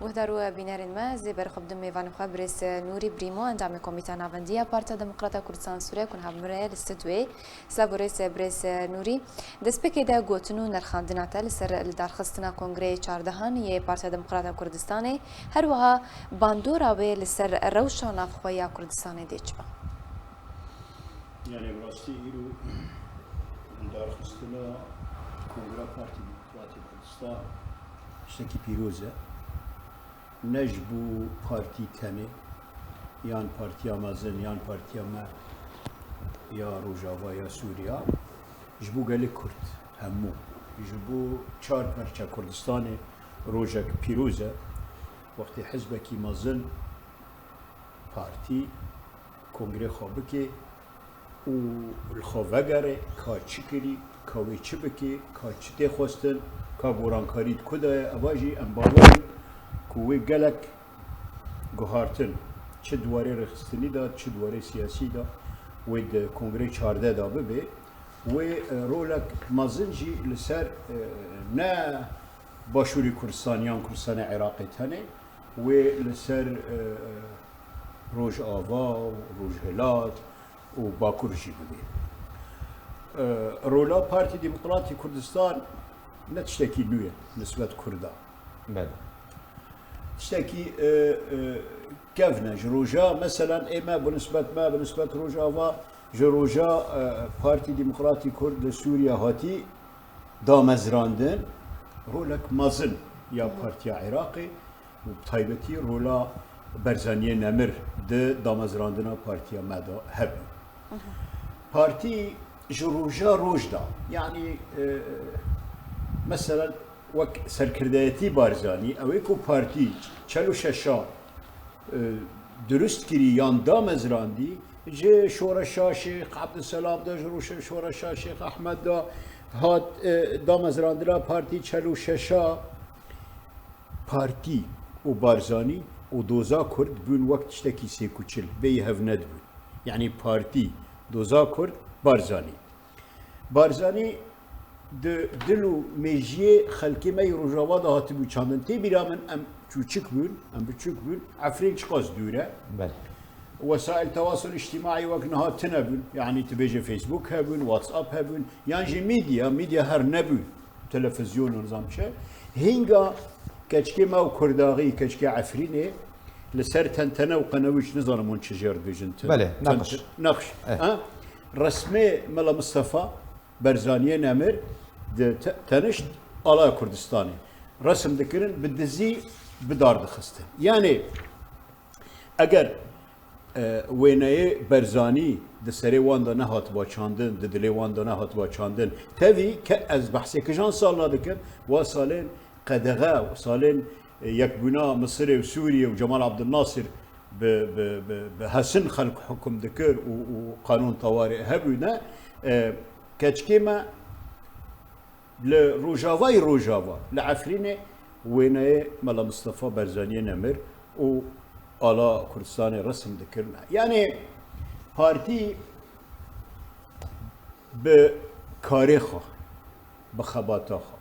وهدارو بینرین ما زبر خبدم میوان خبرس نوری بریمو اندام کمیته ناوندیا پارتا دموکراتا کردستان سوریه کن همره لستدوی سلابورس برس نوری دسپکی دا گوتنو نرخاندناتا لسر لدارخستنا کنگره چاردهان یه پارتا دموکراتا کردستانه هر وها باندورا و لسر روشان افخویا کردستانه دیچبا. یعنی براستی ایرو دارخستنا کنگره پارتی دموکراتی کردستان شتکی پیروزه نجبو پارتی تنه یان پارتی آمازن یان پارتی ما یا روجاوا یا سوریا جبو گله کرد همو جبو چهار پرچه کردستان روجک پیروزه وقتی حزبکی مازن پارتی کنگره خوابکی و الخوابگره که چی کری که چی بکی که چی تخواستن که گورانکاریت کده اواجی انباوری کوی گلک گوهارتن چه دواره رخصتنی داد چه دواره سیاسی داد و د کنگره 14 دا ببه و رولک مازنجی لسر نه باشوری کردستانیان کردستان عراقی تنه و لسر روج آوا و روج هلات و باکورجی ببه رولا پارتی دموکراتی کردستان نتشتکی نویه نسبت کردان بله تشتكي كيفنا جروجا مثلا اما بالنسبه روجا و جروجا بارتي ديمقراطي كرد لسوريا هاتي دامزراندن رولك مازن يا بارتي عراقي وبطيبتي رولا برزانيه نمر دامزراندنا بارتي مادا هب بارتي جروجا روجدا يعني مثلا وك سرکردایتی بارزانی اوی کو پارتی چلو ششا درست کری یان دامزراندی جه شورشا شیخ عبدالسلام دا شورشا شیخ احمد دا هات دامزراندرا پارتی چلو ششا پارتی و بارزانی و دوزا کرد بون وقت شتکی سیکوچل بی هفند بون یعنی پارتی دوزا کرد بارزانی دلو میجی خلکی می روجاوا دا هاتی بو چاندن تی بیرامن ام چوچک بون عفرین چقاس دوره بله وسائل تواصل اجتماعي وقت نهاتنا بون يعني تبيجي فيسبوك هبون واتساب هبون يعني ميديا هر نبون تلفزيون ونظام شيء هنگا كشكي ما وكرداغي كشكي عفرينه لسر تنتنا وقنويش نظامون شجر بيجنت بله نقش رسمي ملا مصطفى برزانيه نمر تنشت على كردستاني رسم ذكرن بالدزي بدار دخستن يعني اگر ويناي برزاني دسري واندا نهات باچاندن ددلي واندا نهات باچاندن تبي كاز بحثي كجان صار دكن وصالين قدغه وصالين يكبنا مصر وسوريا وجمال عبد الناصر بحسن خلق حكم ذكر وقانون طوارئ هبنا كتشكيما لروجافا لعفرينه ويناي ملا مصطفى برزاني نمر و على كردستان رسم ذكرنا يعني بارتي بكاريخه بخباتاخه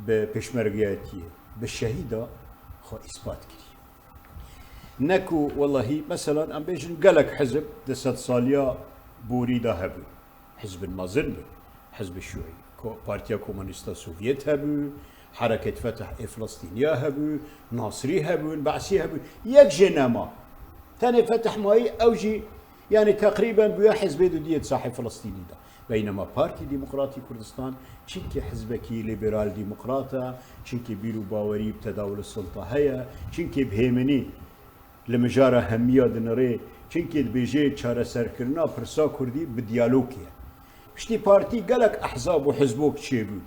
بپشمرگياتي بالشهيده خو اثبات كري نكو والله مثلا ام بيجن قالك حزب دست صاليا بوريدا هبو حزب المازن حزب الشيوعي بارتيا كومونيستا سوفيت هبو حركة فتح فلسطينية هبو ناصري هبو بعثي هبو يك جنما ثاني فتح ماي اوجي يعني تقريبا بيا حزب دودية صاحب فلسطيني ده بينما بارتي ديمقراطي كردستان چنكي حزبكي ليبرال ديمقراطا چنكي بيرو باوري بتداول السلطة هيا چنكي بهيمني لمجارة همية دنري چنكي بيجي چارة سركرنا برسا كردي بديالوكيه بشتي بارتي قالك احزاب وحزبوك تشيبو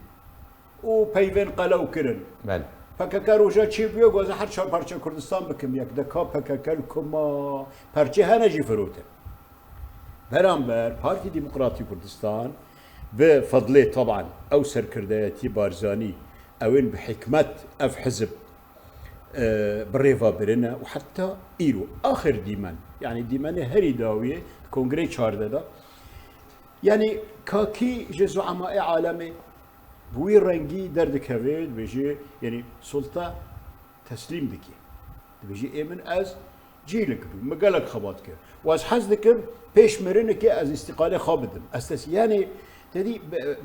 و بيفين قلو كرن بله فكاكا روجا تشيبو غوزا حر شار بارچا كردستان بكم يك دكا فكاكا كما بارچه هنجي فروته برامبر بارتي ديمقراطي كردستان بفضله طبعا او سركردايتي بارزاني اوين بحكمة اف حزب بريفا برنا وحتى ايرو اخر ديمان يعني ديمان هري داويه كونغري چارده يعني كاكي جزء عمائي عالمي بوي رنگي درد كويد بيجي يعني سلطة تسليم دكي بيجي من از جيلك مقالك خباتك واز حزدك بيش مرنك از استقالة خابدم استس يعني تدي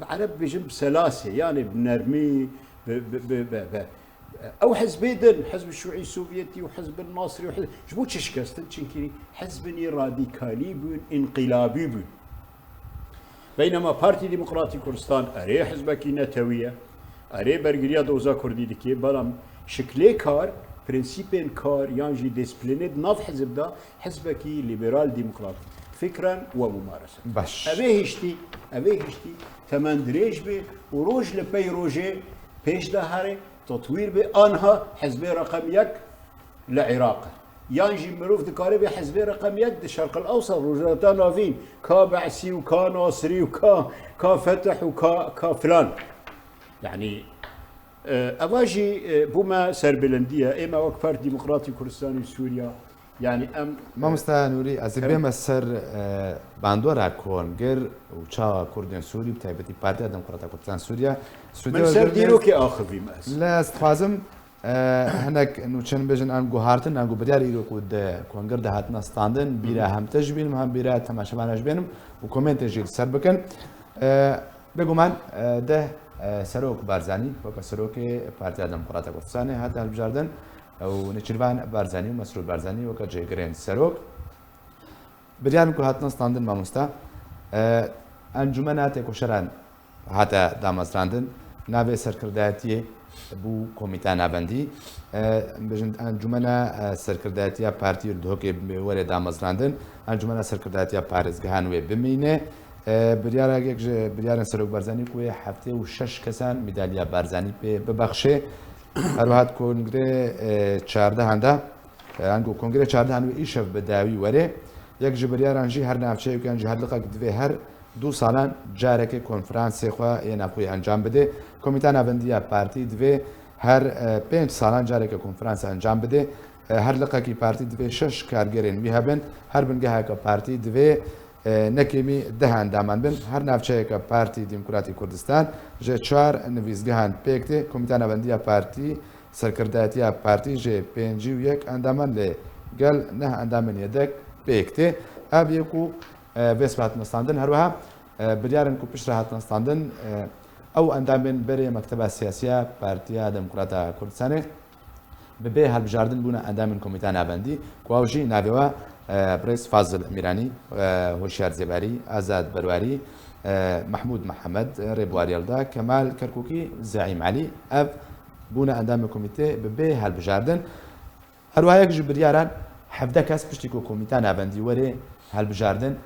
عرب بيجم بسلاسة يعني بنرمي او حزبين حزب الشيوعي السوفيتي وحزب الناصري وحزب جبو تشكستن تشنكيني حزبني راديكالي بون انقلابي بون بينما بارتي ديمقراطي كردستان اري حزبك نتويه اري برگريا دوزا كردي دكي بلام شكلي كار برنسيبين كار يانجي ديسبلينيد ناف حزب دا حزبكي ليبرال ديمقراطي فكرا وممارسه باش ابي هشتي ثمان دريج بي وروج لبي روجي بيش دهاري تطوير بانها حزب رقم 1 لعراق يانجي مروف دكاري بحزب رقم 1 الشرق الاوسط روجاتا نافين كا بعسي وكا ناصري كا فتح كا فلان يعني اواجي بوما سربلنديه اما وكفار ديمقراطي كردستاني سوريا يعني ام ما مستانوري از بهم سر باندورا كونجر وچا كردن سوري بتاعتي بارتي ديمقراطيه كردستان سوريا من سر ديرو كي اخذ بماس لا استفازم هناك انه چن بجن ان گوهارتن ان گوبريار يرو كود كونجر ده هاتنا ستاندن بيرا هم تجبين هم بيرا تماشاوانش بينم وكومنت جيل سر بكن بگومان ده سروک بارزانی وک سروک پارتی دموکراتیک کردستان هات البجاردن او نچروان بارزانی و مسرور بارزانی وک جگرین سروک بریان کو هاتنا ستاندن ماموستا انجمنات کوشران هاتا دامازراندن ناوی سرکرداتی بو کمیته نابندی بجند انجمنا سرکرداتی پارتی دهوکی وره دامازراندن انجمنا سرکرداتی پارزگهان و بمینه بریارن سروک بارزانی کوی هفته و 6 کسان مدالیا بارزانی به بخشه هروهات کنگره 14 هنده انگو کنگره 14 هنو ایشف بداوی وره یک جبریاران جی هر نافچه یکان جهاد لقا دوی هر 2 سالان جارک کنفرانس خو یه نخوی انجام بده کمیته نوندی پارتی دوی هر 5 سالان جارک کنفرانس انجام بده هر لقا کی پارتی دوی 6 کارگرین وی هبن هر بنگه که پارتی دوی نکیمی دهان دامان بن هر نافچه که پارتی دموکراتی کردستان جه 4 نویزگهان پیکته کمیته نوندی پارتی سرکرداتی پارتی جه 51 اندامان لی گل نه اندامن یدک پیکته ابیکو وسبات نستاندن هروها بریارن کو پیش راحت نستاندن او اندامن بری مکتب سیاسی پارتی دموکراتا کردستان به هر بجاردن بونه اندامن کمیته نوندی کوجی ناویوا برئیس فاضل میرانی هوشیار زباری آزاد برواری محمود محمد ربواری الدا کمال کرکوکی زعیم علی اب بونه اندام کمیته به هر بجاردن هر وایک جبریاران 17 کس پشتیکو کمیته نوندی وره هر بجاردن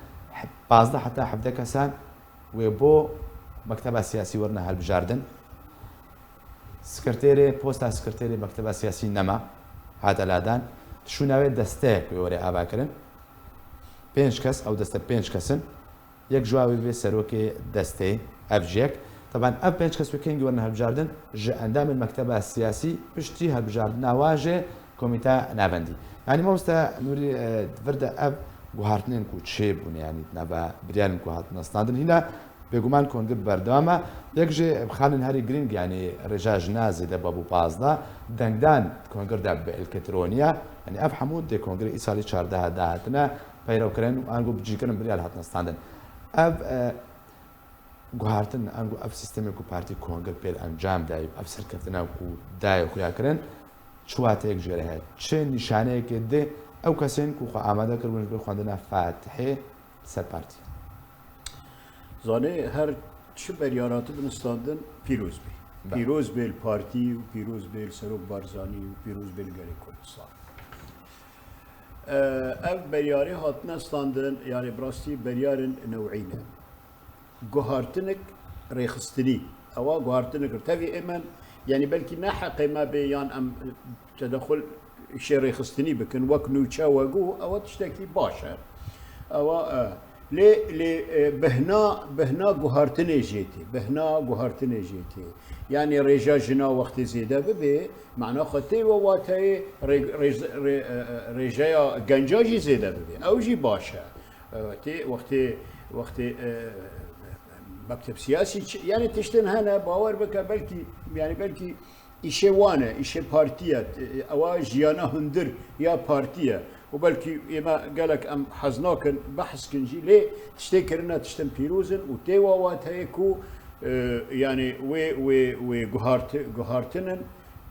15 حتی 17 کسان و بو مکتب سیاسی ورنه هر بجاردن سکرتیری پست سکرتیری مکتب سیاسی نما هذا الادان شو نوع دسته بوری آوا کردن 5 کس او دسته 5 کسن یک جوابی به سروک دسته ابجیک طبعا اب 5 کس وکینگ ورنه هالبجاردن ج اندام المكتب السياسي بشتي هالبجاردن نواجه كوميتا نافندي يعني موستا نوري فردا اب گوهارتنین کو چه بونه يعني نبا بريان کو هات نستادن هنا بگومان کنگر بردامه یک جه خانن هری گرینگ يعني رجاج نازی ده بابو پازده دنگدان کنگر ده بالکترونیا يعني اب حمود ده کنگر ایسالی 14 دهاتنا پیرو کرن و انگو بجی کرن بریال هات نستادن اب گوهارتن انگو اب سیستمی کو پارتی کنگر پیل انجام دایب اب سرکتنا کو دای خویا کرن چواته یک جره هست چه نشانه که ده او کسین کو خو آماده کردن به خواندن فاتحه سر پارتی زانه هر چه بریارات بنستاندن پیروز بیل پارتی و پیروز بیل سروک بارزانی و پیروز بیل گری کردستان اف بریاری هات نستاندن یعنی براستی بریارن نوعینه گوهارتنک ریخستنی او گوهارتنک ارتفی امن يعني بلكي نحق ما بيان ام تدخل شيء ريخستني بكن وكنو تشاوغو او تشتكي باشا او لي بهنا قهرتني جيتي يعني رجاجنا وقت زيدا ببي معناه خطي وواتي رجايا جنجاجي زيدا ببي او جي باشا وقت مكتب سياسي يعني تشتن هنا باور بك بلكي ئیشێ وانە ئیشێ پارتیە ئەوە ژیانە هەندر یا پارتیە و بەلکی ئێمە گەلک ئەم حەزناکەن بەحسکنجی لێ تشتێکردە تشتم پیرۆزن و تێواوات هەیەک و یعنی وێ گوهارتنن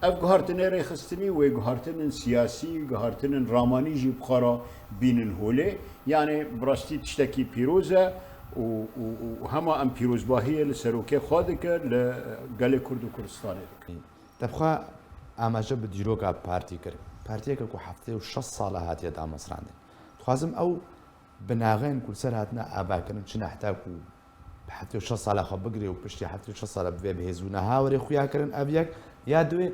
ئەف گوهارتنێ ڕێخستنی وێ گوهارتنن سیاسی گوهارتنن ڕامانیژی بخارا بینن هۆلێ یعنی بڕاستی تشتێکی پیرۆزە و هەما ئەم پیرۆزباهیە لە سەرۆکێ خوا دەکرد لە گەلێ کورد و کوردستانێ دەکرد دەبخوا ئاماژە بە دیرۆکە پارتی کرد پارتیەکە و هەفتەیە و 6 ساڵە هاتیە دامەسراندن خوازم ئەو بناغێن کورسەر هاتنە ئاباکردن چ نەحتاک و حتی 6 ساڵە خۆ بگرێ و پشتی 6 ساڵە بێ بەهێزوونە هاوەێ خویاکردن ئەڤەک یا دوێ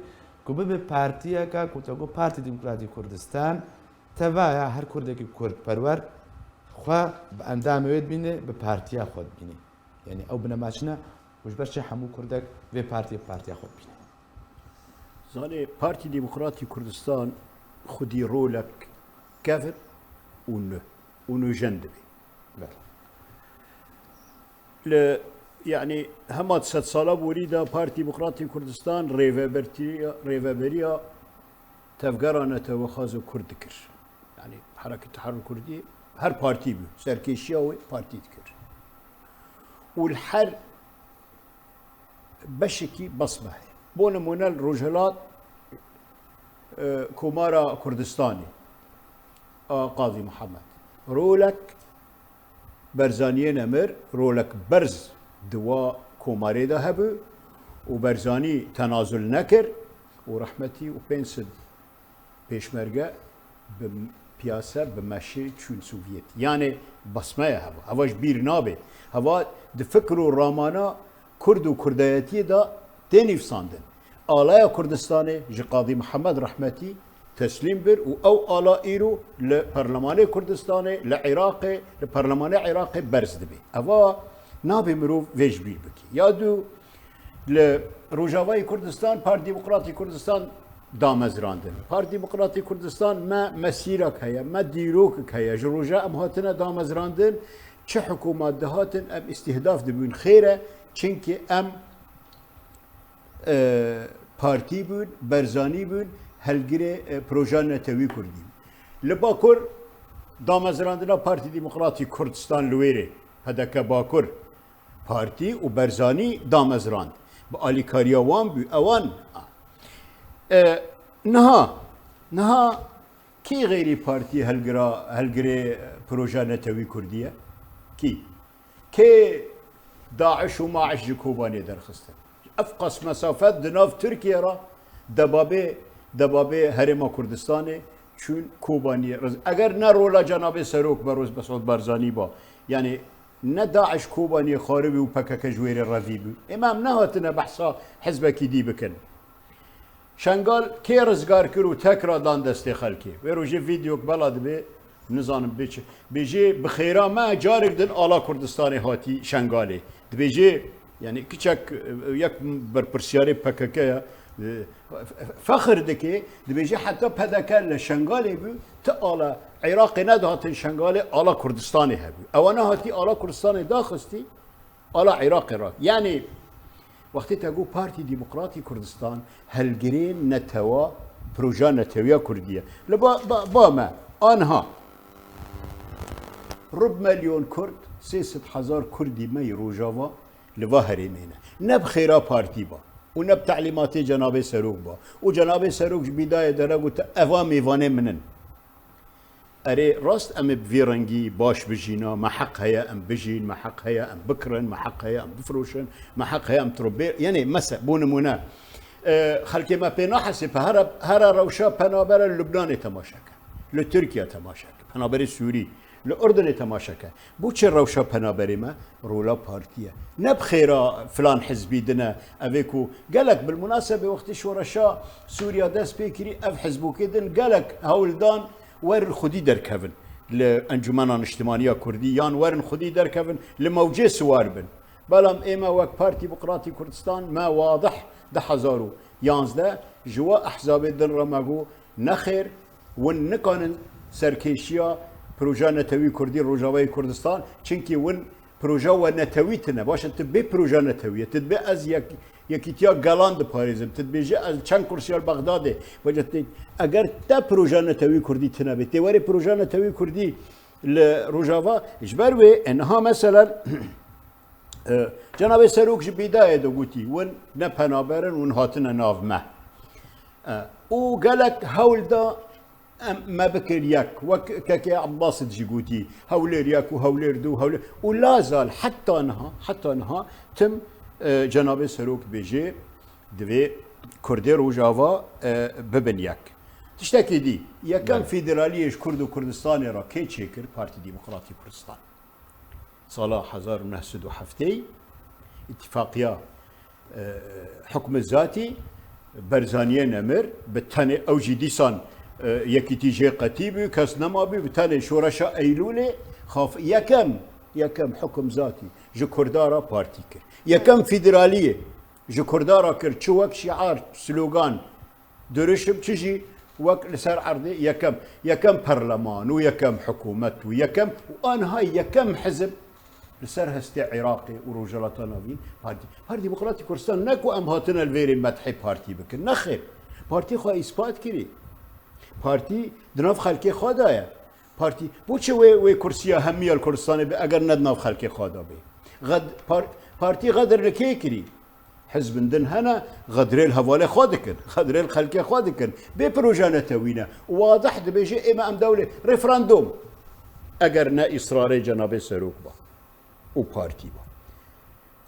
کو ببێ پارتیەکە کوتەگۆ پارتی دیموکراتی کوردستان تەڤایە هەر کوردێکی کورد پەروەەر خوا بە ئەندامەوێت بینێ بە پارتیا خۆت بینی یعنی ئەو بنەماچنە وش بەرچە هەموو کوردێک وێ پارتیا خۆت بینێ زانێ پارتی دیموکراتی کوردستان خودی ڕۆلەک کەفر و نوژەن دەبێ لە یعنی هەما 100 ساڵە بوریدا پارتی دیموکراتی کوردستان ڕێڤەبەریە تەفگەرانەتەوە خاز و کورد کرد یعنی حرەکەت تحرر کوردی هەر پارتی بوو سەرکێشیەوەی پارتی کرد و هەر بەشێکی بەسمە هەیە بۆ نمونە ڕۆژهەڵات کۆمارە کوردستانی قاضی محەممەد ڕۆلەک بەرزانیە نەمر ڕۆلەک بەرز دوا کۆمارێدا هەبوو و بەرزانی تەنازل نەکرد و ڕەحمەتی و 500 پێشمەرگە پیاسە بە مەشێ چون سوڤێت یانێ بەسمەیە هەبوو ئەوەش بیر نابێ هەوا دفکر و ڕامانە کورد و کوردایەتیدا تێنیفساندن ئالایە کوردستانê ji قاضی محەممەد ڕەحمەتی تەسلیم بر و ئەو ئالا ئیرۆ لە پەرلەمانەی کوردستانê لە عێراقê لە پەرلەمانەی عێراقê بەرز دەبێ ئەوە نابێ مرۆڤ vêj bîr bike ya dû li Rojavayê Kurdistan Parti Demokratî Kurdistan damezrandin Parti Demokratî Kurdistan me mesîrak heye me dîrokek heye ji roja em hatine damezrandin çi hikûmat dihatin em îstihdaf dibûn xêr e çinki em partî bûn berzanî bûn helgirê proja netewî Kurdî li Bakur damezrandina Parti Demokratî Kurdistan li wêrê hedeke Bakur partî û berzanî damezrand bi alîkariya wan bû ewan niha kî xêrî partî helgirê proja netewî Kurdî ye kî kê Daeş û Maeş ji Kobanê derxistin ev qas mesafet di nav Tirkiye ra debabê Herêma Kurdistanê çûn Kobaniyê eger ne rola cenabê Serok Beroz Mesud Barzanî ba yani ne Daeş Kobaniyê xaribî û PKK ji wêrê revî bû ême em nehatine behsa hezbekî dî bikin şengal kê rizgar kir û tekra dan destê xelkê wê rojê vîdyok bela dibe nizanim biçi bêjê bi xêra me carek din ala Kurdistanê hatî şengalê dibêjê yani kiçek yek berpirsiyarê PKK ya fexr dike dibêjê heta PDK li şengalê bû ti ala Iraqê nedahatin şengalê ala Kurdistanê hebû ewa nehatî ala Kurdistanê daxistî ala Iraqê ra yani وقتی تگو پارتی دیموکراتی کردستان هلگرین نتوا پروژه نتویا کردیه لبا ما آنها رب ملیون کرد 300,000 کردی می روجاوا لوا هریمینه نب خیرا پارتی با و نب تعلیمات جناب سروک با و جناب سروک بدايه درگو تا اوا میوانه منن اره راست ام بفيرنجي باش بجينا ما حق هيا ام بجين ما حق هيا ام بكرن ما حق هيا ام بفروشن ما حق هيا ام تربير يعني مسا بونمونا خلكي ما بينا حسب هر روشا بنابر لبنان تماشاك لتركيا تماشاك بنابر سوري لأردن تماشاك بوش روشا بنابر ما رولا بارتيا نبخيرا فلان حزبي دنا افيكو قالك بالمناسبه وقت شورشا سوريا داس بيكري اف حزبو كدن قالك هولدان ورن خودی درکەون لە ئەنجومەنان نیشتیمانیە کوردی یان ورن خودی درکەون لە مەوجێ سوار بن بەڵام ئێمە وەک پارتی دیموکراتی کوردستان ما واضح 2011 ژوا ئەحزابێ دنڕەمەگو نەخێر ون نکانن سەرکێشیە پروژە نەتەوی کوردی ڕۆژاوای کوردستان چونکی ون پروژه و نتویتنه باشه تبی پروژه نتویه تبی از یکیتیا گالان د پاریزم تبی از چند کرسیال بغداد وجدت اگر تا پروژه نتوی کردی تنبی تیوری پروژه نتوی کردی لروجاوا اجبر و انها مثلا جناب سروک بدايه دوغوتي ون نبنابرن ون هاتنا ناف ما او قالك هول دا ما بكر ياك وكاكي عباس جيبوتي هولير ياك وهولير دو هولير ولا زال حتى انها تم جناب سروك بيجي دوي كردي روجافا ببن ياك تشتكي دي يا كان فيدراليش كرد وكردستان را كي تشيكر بارتي ديمقراطي كردستان صلاح 1907 اتفاقية حكم الذاتي برزانية نمر بالتاني أوجي ديسان يكي تيجي قتيبي كاس نمابي بالتاني شورشا أيلولي خاف يكم حكم ذاتي جو كردارا بارتي كر يكم فيدرالية جو كردارا كر شوك شعار سلوغان درشم تجي وك لسر عرضي يكم برلمان ويكم حكومة ويكم وأنا هاي يكم حزب لسر هستي عراقي ورجلاتنا فين بارتي ديمقراطي كردستان نكو ام هاتنا الفيري مدحي بارتي بك نخير بارتي خو اثبات كري بارتي دناف خلقي خدايا بارتي بوچه وي كرسيا هميه الكردستان اگر ندناف خلقي خدا بي غد بارتي غدر لكي كري حزب دن هنا غدري الهواله خادكن غدري الخلقي خادكن ببروجانا توينا واضح بيجي اما ام دوله ريفراندوم اگر نا اصرار جناب سروك با او بارتي با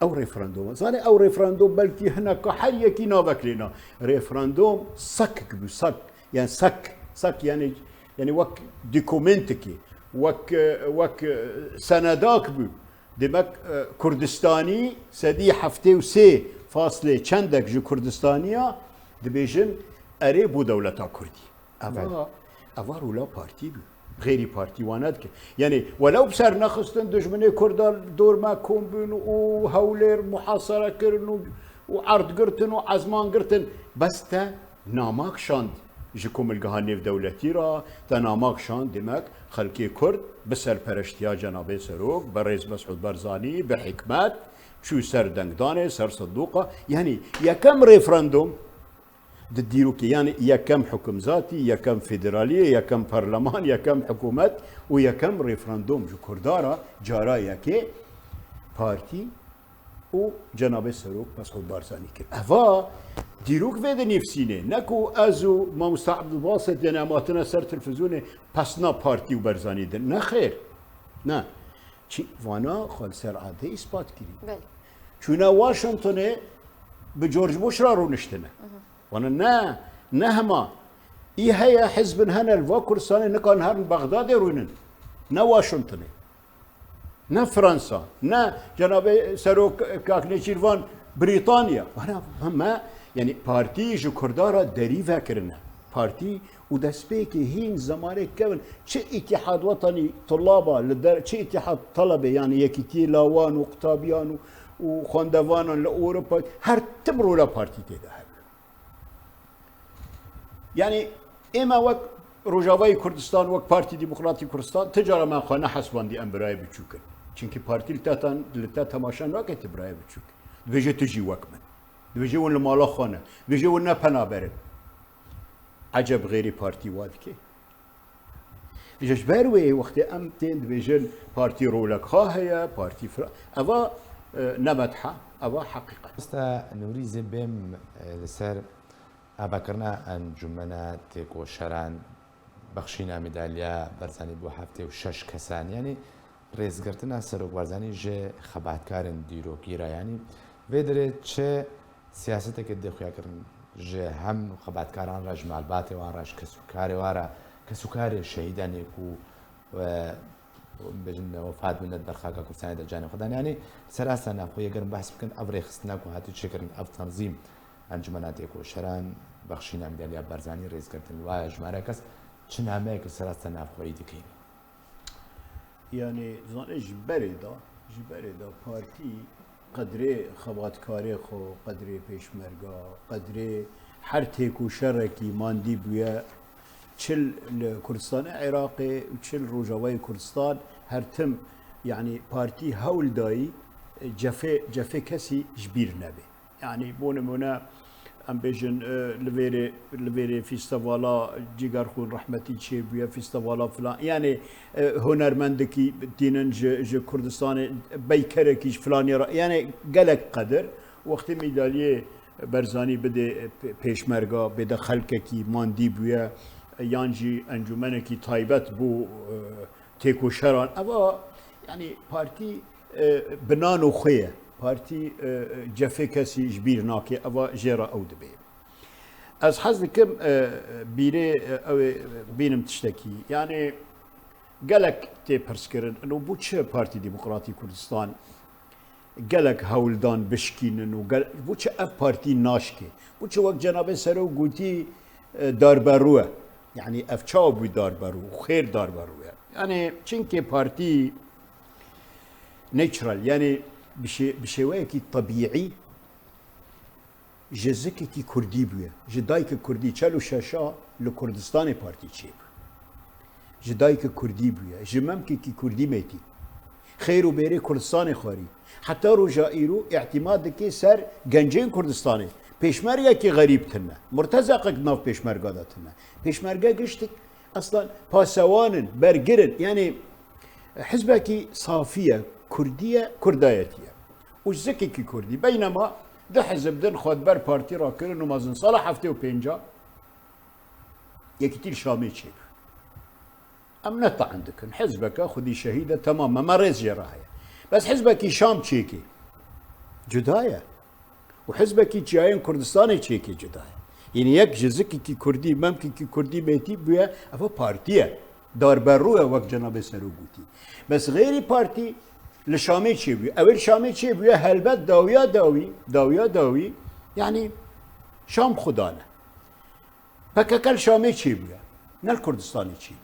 او ريفراندوم زاني او ريفراندوم بلكي هنا كحل يكي نابك لنا ريفراندوم سك بسك يعني سك يعني وك دوكومنتكي وك سنداك بو دمك كردستاني سدي حفتي وسي فاصله چندك جو كردستانيا دبيجن اري بو دولتا كردي اوا رولا بارتي بو غيري بارتي وانات يعني ولو بسر نخستن دجمني كردال دور ما كون بين وهولير محاصره كرن وعرض قرتن وعزمان قرتن بس تا ناماك شاند جكم الجهاني في دولتي را تا ناماك شاند دمك خلقي كرد بسر پرشتيا جناب سروك برئيس مسعود برزاني بحكمات شو سر دنگدانه سر صدوقه يعني يا كم ريفراندوم ديروكي يعني يا كم حكم ذاتي يا كم فيدراليه يا كم برلمان يا كم حكومات ويا كم ريفراندوم جو كردارا جارا ياكي بارتي و جناب سروك مسعود بارزاني كر افا ديروك فيدا نفسينه نكو ازو ما مستعد الواسط يعني اماتنا سر تلفزيوني بسنا بارتي وبرزاني دن نخير نا چي وانا خال سر عاده اثبات كري چونا واشنطن بجورج بوش را نشتنه وانا نهما هي حزب هنا الفاكرستاني نكون هرن بغداد رونن نا واشنطن نا فرنسا نا جناب سروك كاكنيشيرفان بريطانيا وانا هم يعني بارتي جو كردارا دريفا كرنا بارتي ودسبيكي هين زمانه كون شي اتحاد وطني طلابه شي اتحاد طلبه يعني يكيتي لاوان وقطابيان وخوندوان لاوروبا هر تبرو لا بارتي تدا يعني اما وك روجاوای كردستان وك بارتي ديمقراطي كردستان تجاره ما خانه حسباندي امبراي بچوك چونكي بارتي لتا تماشان وقت تبراي بچوك بيجي تجي وكمن بيجي ون المالا خانه بيجي ون پنابره عجب غيري بارتي وادكي اجاش باروي وقت امتين بيجن بارتي رولك خاهية بارتي اوا نمدحه اوا حقيقه استا نوري زبم لسر اباكرنا انجمنا تيكو شران بخشينا ميداليا برزاني بو هفته و 6 كسان يعني ريزگرتنا سروك برزاني جه خباتكارن ديروكيرا يعني ويدري چه سياستك دخيا كرن جه هم خباتكاران راج معلباتي وان راج كسوكاري وارا كسوكاري شهيدان يكو بجن وفات من الدرخاكا كرساني دجاني خدان يعني سراسنا خويا قرن بحث بكن افري خستناكو هاتو تشكرن اف تنظيم انجمناتێک و شەران بەخشینە مدالیا بەرزانی ڕێزگرتن وایە ژمارە کەس چ نامەیەک سەراستا نافخۆیی دەکەین يعني زاني جبريدا بارتي قدري خباتكاري خو قدري بيشمرقا قدري حرتك وشركي ماندي بويا تشل كردستان عراقي وتشل روجاواي كردستان هرتم يعني بارتي هول داي جفه كسي جبير نبي يعني بونمونا ام بيجن لفيري فيستيفالا جيجار خون رحمتي تشيبيا فيستيفالا فلان يعني هنرمندكي دينن ج كردستان بيكركيش فلان يعني قالك قدر وقت ميداليه برزاني بده پیشمرگا بده خلقكي ماندي بويا يانجي انجمنكي تايبت بو تيكو شران اوا يعني بارتي بنانو خويه بارتي جفه كسي جبير ناكي اوا جيرا او دبي از حزكم بيري او بينم تشتكي يعني قالك تي برسكرن انه بوتش بارتي ديمقراطي كردستان قالك هولدان بشكين انه بوتش اف بارتي ناشكي بوتش وقت جناب سرو قوتي داربروه يعني اف تشاو داربرو وخير داربرو يعني چنكي بارتي نيتشرال يعني بشويكي طبيعي جزكي كردي بويا جدايك كردي تشالو شاشا لكردستان بارتي تشيب جدايك كردي بويا جممكي كردي ميتي خير وبيري كردستان خاري حتى رجائيرو اعتماد سر گنجين كردستاني پیشمرگه کی غریب تنه مرتزقه ناف پیشمرگه داتنه پیشمرگه گشتك اصلا پاسوانن برگرن يعني حزبك صافيه كرديه كردايتيه وزكي كي كردي بينما ده حزب دن خود بر بارتي راكر نمازن صالح هفته و پنجا يكتير شامي تشيب ام نطع عندكن حزبك خذي شهيده تماما ما ريز جراها بس حزبك شام تشيكي جدايه وحزبك جايين كردستاني تشيكي جدايه يعني يك جزكي كي كردي ممكن كي كردي بيتي بيا افا بارتيه دار بروه وقت جناب سروقوتي بس غيري بارتي لشامي تشيبي اول شامي تشيبي هلبت داويا يعني شام خدانه فككل شامي تشيبي نال كردستاني تشيبي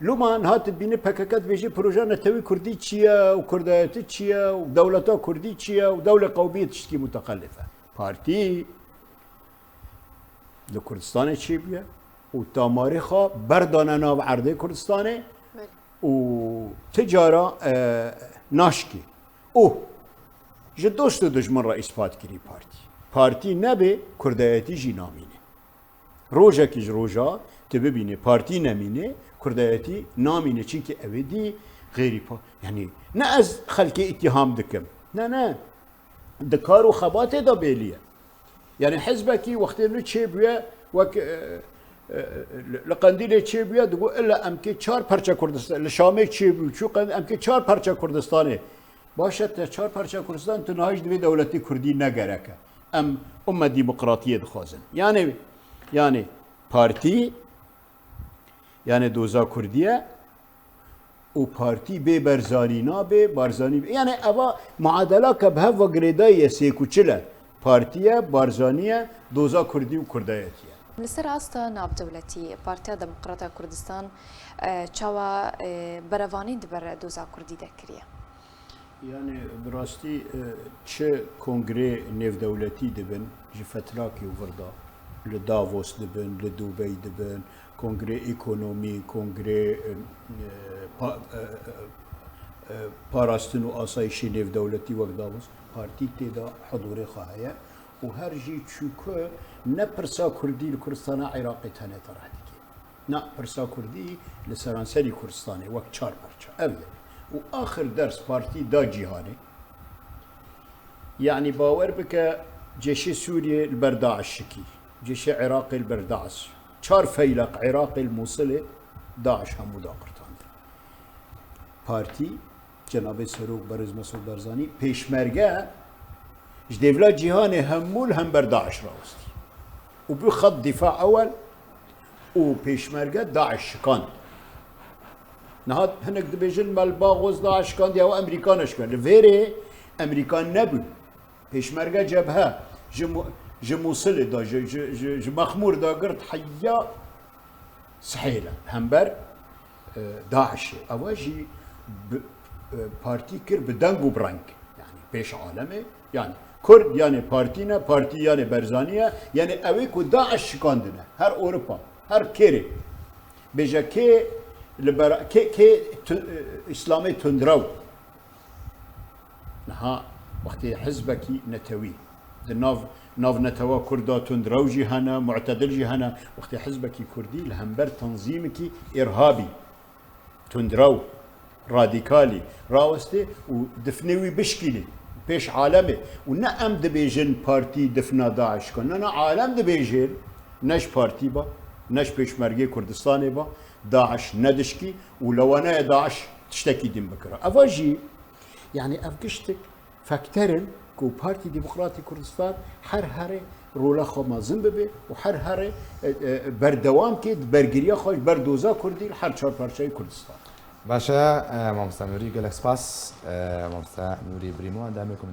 لومان هات بيني بككات بيجي بروجه نتوي كردي تشيا وكردايتي تشيا ودولتا كردي تشيا ودوله قوميه تشكي متخلفه بارتي لكردستان تشيبيا وتماريخا بردانا ناو عرضي كردستاني وتجارة ناشكي جدوشتو دجمن رئيس باتكري بارتي نبي كردايتي جي ناميني روجا كيج روجا تببيني بارتي ناميني كردايتي ناميني چينكي اويدي غيري يعني ناز خلقي اتهام دكم نا دكارو خباتي دا بيليه يعني حزبكي وقت انه تشيبيا وك لقنديل تشيبيا تقول الا امكي 4 پرچه كردستان لشامي تشيبيا شو امكي 4 پرچه كردستاني باشت 4 پرچه كردستان تنهاج دبي دولتي كردي نگرك امه ديمقراطيه دخازن يعني بارتي يعني دوزا كرديه و بارتي بي برزانينا بي بارزاني يعني ابا معادله كبها وغريدا سيكوچله بارتيه بارزانيه دوزا كردي و كردايتيه لسر استا ناب دولتي بارتيا ديمقراطيا كردستان چاوا برواني دبر دوزا كردي دكريه يعني براستي چه كونغري نيف دولتي دبن جي فتراكي وفردا لدافوس دبن لدبي دبن كونغري ايكونومي كونغري باراستن و آسایشی نيف دولتي وقت دافوس بارتي تيدا حضوري خواهيه وهر جي تشوكو نبرسا كردي لكردستان عراقي تاني طرح ديكي نا برسا كردي لسرانسالي كردستاني وقت 4 برشا أبدا وآخر درس بارتي دا جيهاني يعني باور بك جيش سوريا البرداع الشكي جيش عراقي البرداعس 4 فيلق عراقي الموصلة داعش هم مداقرتان بارتي جناب سروق برز مسعود برزاني پیشمرگه جديفلا جيهاني همول هم برداعش راوستي وبخط دفاع اول وبيشمرقه داعش شكان نهاد هناك دبيجن مال باغوز داعش كان دي او امريكان شكان لفيري امريكان نبل بيشمرقه جبهه جموصله دا مخمور دا قرت حيا سحيله همبر داعش اواجي بارتي كر بدنجو برانك يعني بيش عالمي يعني كرد يعني بارتينا بارتي يعني برزانية يعني اوي كو داعش شكاندنا هر اوروبا هر كيري بيجا كي كي اسلامي تندرو نها وقت حزبك نتوي ناف نتوا كردا تندرو جهانا معتدل جهانا وقت حزبك كردي الهمبر تنظيمك ارهابي تندرو راديكالي راوستي ودفنوي بشكلي بيش عالمي ونعم دبيجن بارتي دفنا داعش كنا عالم دبيجن نش بارتي با نش بيشمركي كردستاني با داعش ندشكي ولو انا داعش تشتكي دين بكره افاجي يعني افقشتك فاكترن كو بارتي ديمقراطي كردستان هر رولا خو مازن ببي وهر بردوام كيد برگريا خوش بردوزا كردي هر چهار پارچه كردستان باشا مامستا نوری گلک سپاس مامستا نوری بریمو اندامكم